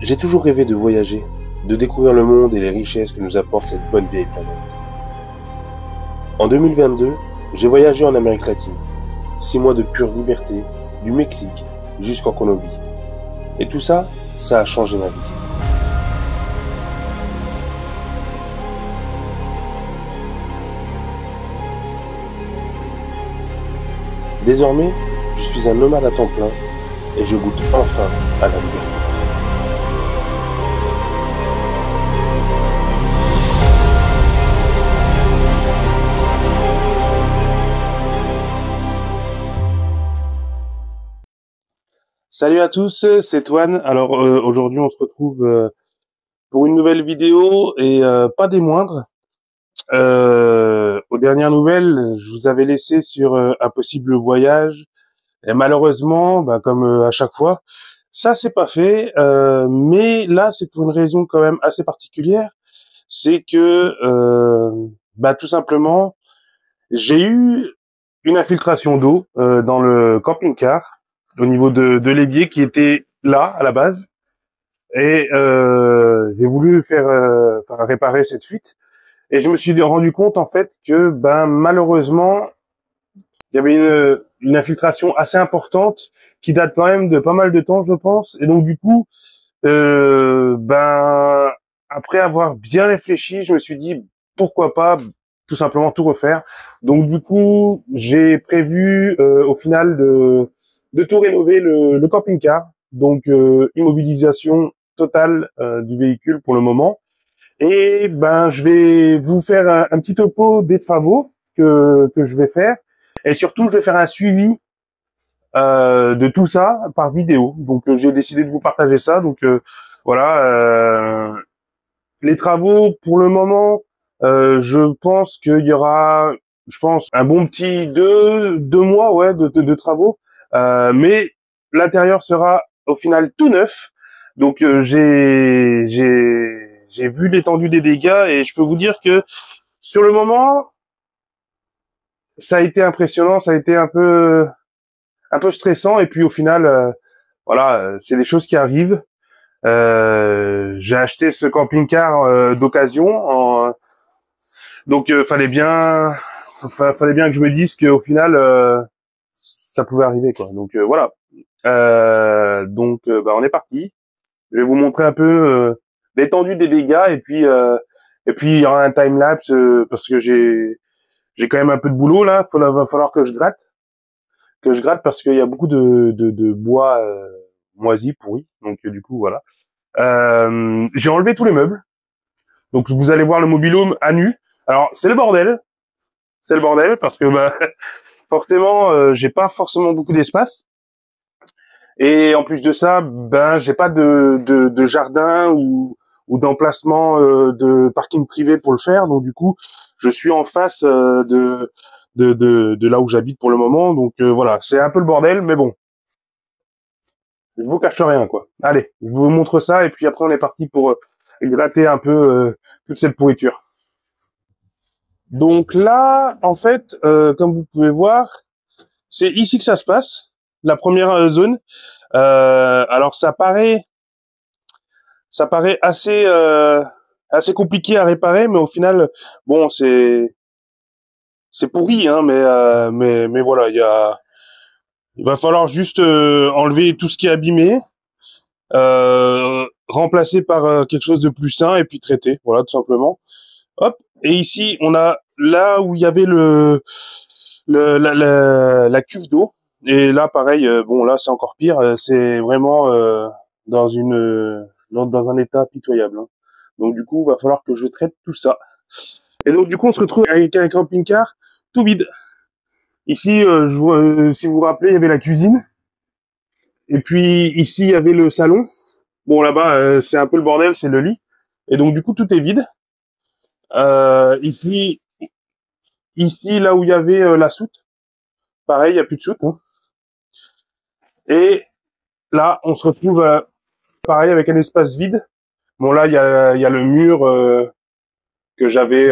J'ai toujours rêvé de voyager, de découvrir le monde et les richesses que nous apporte cette bonne vieille planète. En 2022, j'ai voyagé en Amérique latine. 6 mois de pure liberté, du Mexique jusqu'en Colombie. Et tout ça, ça a changé ma vie. Désormais, je suis un nomade à temps plein et je goûte enfin à la liberté. Salut à tous, c'est Toine. Alors aujourd'hui on se retrouve pour une nouvelle vidéo et pas des moindres. Aux dernières nouvelles, je vous avais laissé sur un possible voyage et malheureusement, comme à chaque fois, ça c'est pas fait. Mais là c'est pour une raison quand même assez particulière, c'est que tout simplement j'ai eu une infiltration d'eau dans le camping-car au niveau de l'évier qui était là à la base et j'ai voulu faire réparer cette fuite et je me suis rendu compte en fait que malheureusement il y avait une infiltration assez importante qui date quand même de pas mal de temps je pense et donc du coup après avoir bien réfléchi je me suis dit pourquoi pas tout simplement tout refaire. Donc du coup, j'ai prévu au final de tout rénover le camping-car. Donc immobilisation totale du véhicule pour le moment. Et je vais vous faire un petit topo des travaux que je vais faire. Et surtout, je vais faire un suivi de tout ça par vidéo. Donc j'ai décidé de vous partager ça. Donc les travaux pour le moment. Je pense qu'il y aura, un bon petit deux mois, ouais, de travaux. Mais l'intérieur sera au final tout neuf. Donc j'ai vu l'étendue des dégâts et je peux vous dire que sur le moment, ça a été impressionnant, ça a été un peu stressant et puis au final, c'est des choses qui arrivent. J'ai acheté ce camping-car d'occasion. Donc fallait bien que je me dise qu'au final ça pouvait arriver quoi. Donc voilà. On est parti. Je vais vous montrer un peu l'étendue des dégâts et puis il y aura un time lapse parce que j'ai quand même un peu de boulot là. Va falloir que je gratte parce qu'il y a beaucoup de bois moisi pourri. Donc du coup voilà. J'ai enlevé tous les meubles. Donc vous allez voir le mobil-home à nu. Alors c'est le bordel. C'est le bordel parce que forcément j'ai pas forcément beaucoup d'espace. Et en plus de ça, j'ai pas de jardin ou d'emplacement de parking privé pour le faire. Donc du coup, je suis en face de là où j'habite pour le moment. Donc voilà, c'est un peu le bordel, mais bon. Je vous cache rien quoi. Allez, je vous montre ça et puis après on est parti pour gratter un peu toute cette pourriture. Donc là, en fait, comme vous pouvez voir, c'est ici que ça se passe, la première zone. Alors ça paraît assez compliqué à réparer, mais au final, bon, c'est pourri, hein, mais voilà, il va falloir juste enlever tout ce qui est abîmé, remplacer par quelque chose de plus sain et puis traiter, voilà, tout simplement. Hop. Et ici, on a là où il y avait la cuve d'eau. Et là, pareil, là, c'est encore pire. C'est vraiment dans dans un état pitoyable. Hein. Donc, du coup, il va falloir que je traite tout ça. Et donc, du coup, on se retrouve avec un camping-car tout vide. Ici, si vous vous rappelez, il y avait la cuisine. Et puis, ici, il y avait le salon. Bon, là-bas, c'est un peu le bordel, c'est le lit. Et donc, du coup, tout est vide. Ici, là où il y avait la soute, pareil, il n'y a plus de soute. Hein. Et là, on se retrouve pareil avec un espace vide. Bon là, il y a le mur que j'avais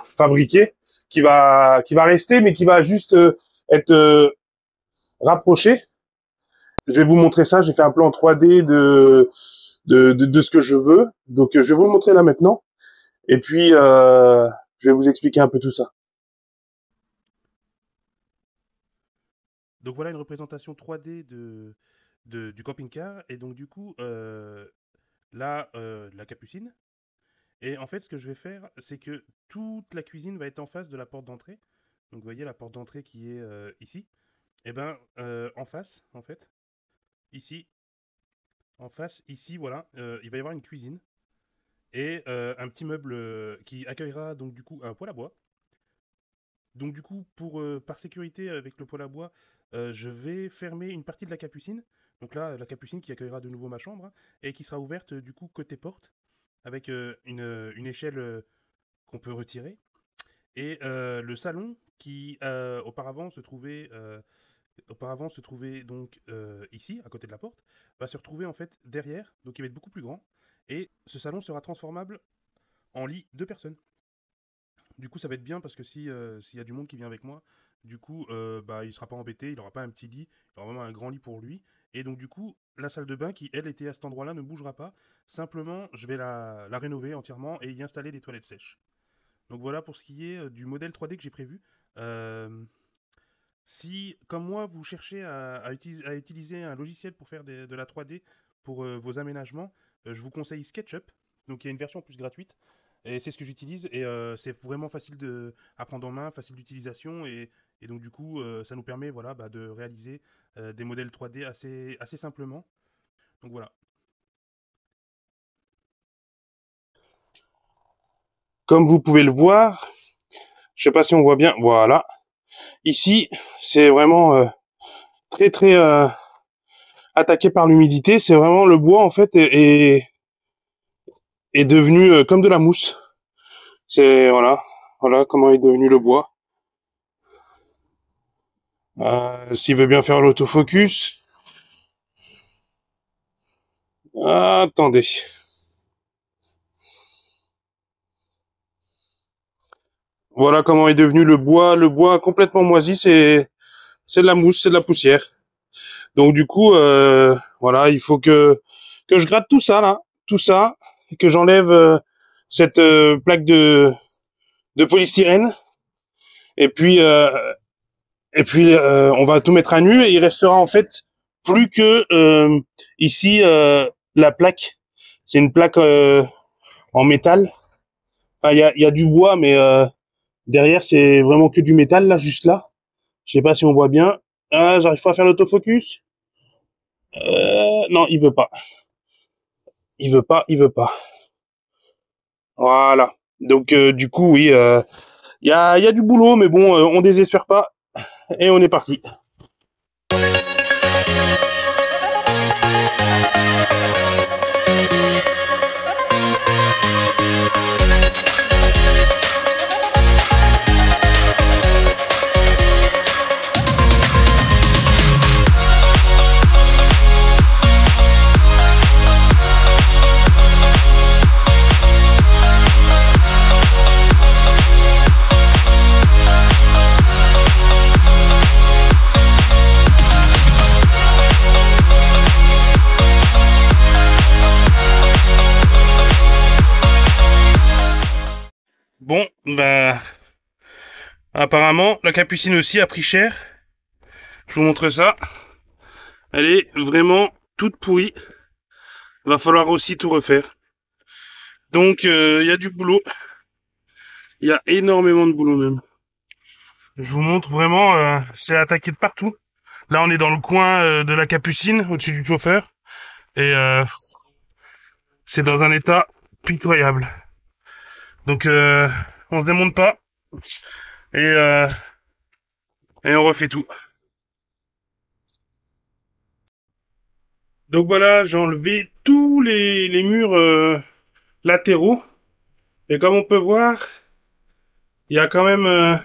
fabriqué qui va rester, mais qui va juste être rapproché. Je vais vous montrer ça. J'ai fait un plan 3D de ce que je veux. Donc je vais vous le montrer là maintenant. Et puis je vais vous expliquer un peu tout ça. Donc voilà une représentation 3D du camping-car. Et donc du coup, là, la capucine. Et en fait, ce que je vais faire, c'est que toute la cuisine va être en face de la porte d'entrée. Donc vous voyez la porte d'entrée qui est ici. Et ben en face, en fait, ici, en face, ici, voilà, il va y avoir une cuisine et un petit meuble qui accueillera donc du coup un poêle à bois. Donc du coup, par sécurité avec le poêle à bois, je vais fermer une partie de la capucine. Donc là, la capucine qui accueillera de nouveau ma chambre, hein, et qui sera ouverte du coup côté porte avec une échelle qu'on peut retirer. Et le salon qui auparavant se trouvait donc ici, à côté de la porte, va se retrouver en fait derrière, donc il va être beaucoup plus grand. Et ce salon sera transformable en lit de personnes. Du coup, ça va être bien parce que s'il y a du monde qui vient avec moi, du coup, bah, il sera pas embêté, il n'aura pas un petit lit, il aura vraiment un grand lit pour lui. Et donc, du coup, la salle de bain qui, elle, était à cet endroit-là, ne bougera pas. Simplement, je vais la rénover entièrement et y installer des toilettes sèches. Donc voilà pour ce qui est du modèle 3D que j'ai prévu. Euh, Si, comme moi, vous cherchez à utiliser un logiciel pour faire de la 3D pour vos aménagements, je vous conseille SketchUp. Donc il y a une version plus gratuite. Et c'est ce que j'utilise. Et c'est vraiment facile à prendre en main, facile d'utilisation. Et donc du coup, ça nous permet voilà, bah, de réaliser des modèles 3D assez simplement. Donc voilà. Comme vous pouvez le voir, je sais pas si on voit bien. Voilà. Ici, c'est vraiment très très attaqué par l'humidité. C'est vraiment le bois en fait est devenu comme de la mousse. C'est voilà comment est devenu le bois. S'il veut bien faire l'autofocus. Attendez. Voilà comment est devenu le bois. Le bois complètement moisi, c'est de la mousse, c'est de la poussière. Donc du coup, voilà, il faut que je gratte tout ça là, tout ça, et que j'enlève cette plaque de polystyrène. Et puis on va tout mettre à nu et il restera en fait plus que ici la plaque. C'est une plaque en métal. Enfin, il y a du bois, mais derrière c'est vraiment que du métal là, juste là. Je sais pas si on voit bien. Ah, j'arrive pas à faire l'autofocus. Non, il veut pas. Il veut pas. Il veut pas. Voilà. Donc du coup, oui, il y a du boulot, mais bon, on désespère pas et on est parti. Bon, bah, apparemment, la capucine aussi a pris cher. Je vous montre ça. Elle est vraiment toute pourrie. Va falloir aussi tout refaire. Donc, il y a du boulot. Il y a énormément de boulot même. Je vous montre vraiment, c'est attaqué de partout. Là, on est dans le coin de la capucine, au-dessus du chauffeur. Et c'est dans un état pitoyable. Donc, on se démonte pas. Et, euh, et on refait tout. Donc voilà, j'ai enlevé tous les murs latéraux. Et comme on peut voir, il y a quand même...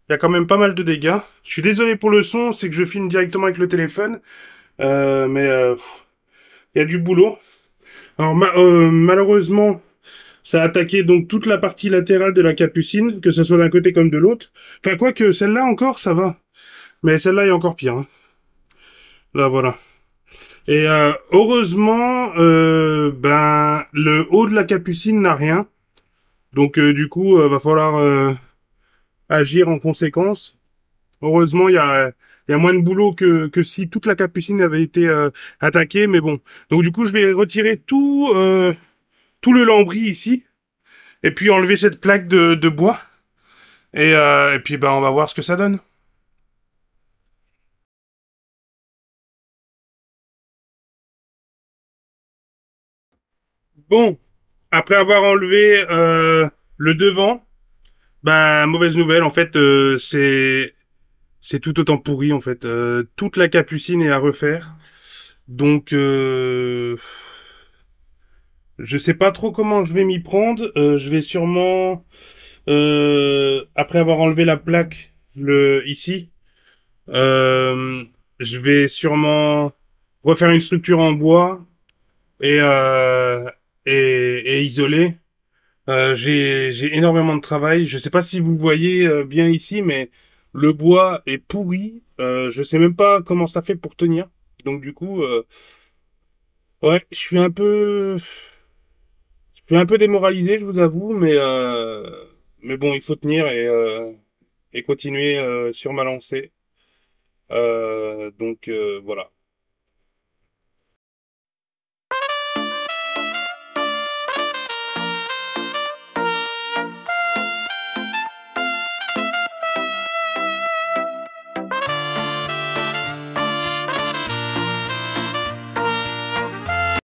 il y a quand même pas mal de dégâts. Je suis désolé pour le son, c'est que je filme directement avec le téléphone. Mais il y a du boulot. Alors malheureusement, ça a attaqué donc toute la partie latérale de la capucine, que ce soit d'un côté comme de l'autre. Enfin quoique celle-là encore, ça va. Mais celle-là est encore pire. Hein. Là voilà. Et heureusement, ben le haut de la capucine n'a rien. Donc du coup, va falloir agir en conséquence. Heureusement, il y a moins de boulot que si toute la capucine avait été attaquée, mais bon. Donc du coup, je vais retirer tout le lambris ici, et puis enlever cette plaque de bois, et puis ben on va voir ce que ça donne. Bon, après avoir enlevé le devant, bah mauvaise nouvelle, en fait, c'est tout autant pourri en fait. Toute la capucine est à refaire, donc je sais pas trop comment je vais m'y prendre. Je vais sûrement après avoir enlevé la plaque ici, euh, je vais sûrement refaire une structure en bois et et isoler. J'ai énormément de travail. Je sais pas si vous le voyez bien ici, mais le bois est pourri. Je sais même pas comment ça fait pour tenir. Donc du coup, ouais, je suis un peu démoralisé, je vous avoue, mais bon, il faut tenir et continuer sur ma lancée. Donc voilà.